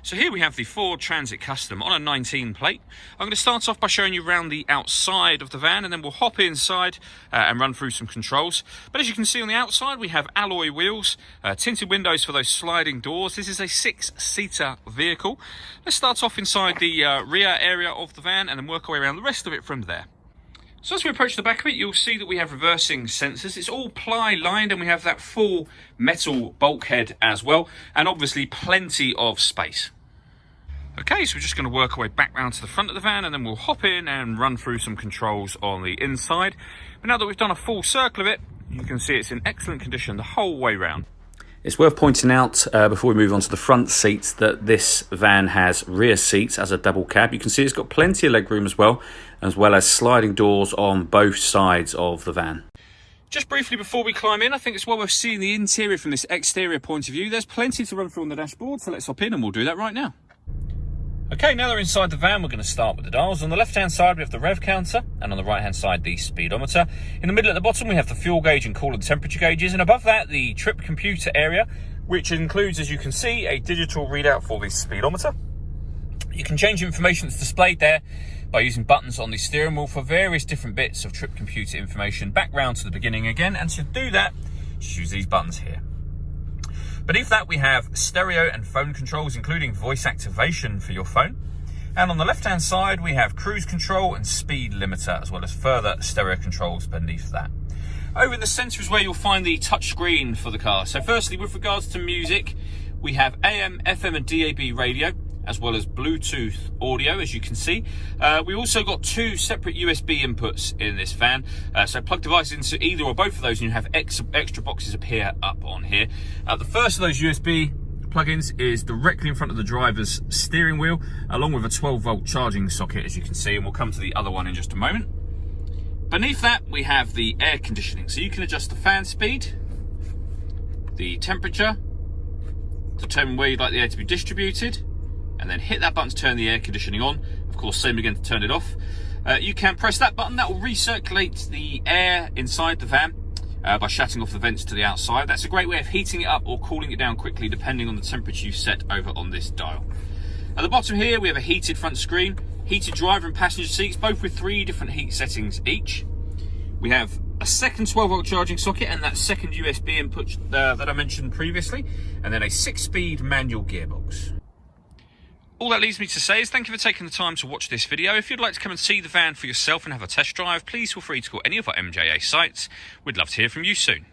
So here we have the Ford Transit Custom on a 19 plate. I'm going to start off by showing you around the outside of the van, and then we'll hop inside and run through some controls. But as you can see on the outside, we have alloy wheels, tinted windows for those sliding doors. This is a 6-seater vehicle. Let's start off inside the rear area of the van and then work our way around the rest of it from there. So as we approach the back of it, you'll see that we have reversing sensors. It's all ply lined, and we have that full metal bulkhead as well, and obviously plenty of space. Okay, so we're just going to work our way back round to the front of the van, and then we'll hop in and run through some controls on the inside. But now that we've done a full circle of it, you can see it's in excellent condition the whole way round. It's worth pointing out before we move on to the front seats that this van has rear seats as a double cab. You can see it's got plenty of legroom as well as sliding doors on both sides of the van. Just briefly before we climb in, I think it's well worth seeing the interior from this exterior point of view. There's plenty to run through on the dashboard, so let's hop in and we'll do that right now. Okay, now that we're inside the van, we're going to start with the dials. On the left-hand side, we have the rev counter, and on the right-hand side, the speedometer. In the middle at the bottom, we have the fuel gauge and coolant temperature gauges, and above that, the trip computer area, which includes, as you can see, a digital readout for the speedometer. You can change information that's displayed there by using buttons on the steering wheel for various different bits of trip computer information. Back round to the beginning again, and to do that, just use these buttons here. Beneath that, we have stereo and phone controls, including voice activation for your phone. And on the left-hand side, we have cruise control and speed limiter, as well as further stereo controls beneath that. Over in the center is where you'll find the touch screen for the car. So firstly, with regards to music, we have AM, FM and DAB radio, as well as Bluetooth audio, as you can see. We also got two separate USB inputs in this van. So plug devices into either or both of those, and you have extra boxes appear up on here. The first of those USB plugins is directly in front of the driver's steering wheel, along with a 12-volt charging socket, as you can see, and we'll come to the other one in just a moment. Beneath that, we have the air conditioning. So you can adjust the fan speed, the temperature, determine where you'd like the air to be distributed, and then hit that button to turn the air conditioning on. Of course, same again to turn it off. You can press that button. That will recirculate the air inside the van by shutting off the vents to the outside. That's a great way of heating it up or cooling it down quickly, depending on the temperature you set over on this dial. At the bottom here, we have a heated front screen, heated driver and passenger seats, both with 3 different heat settings each. We have a second 12-volt charging socket and that second USB input that I mentioned previously, and then a 6-speed manual gearbox. All that leaves me to say is thank you for taking the time to watch this video. If you'd like to come and see the van for yourself and have a test drive, please feel free to call any of our MJA sites. We'd love to hear from you soon.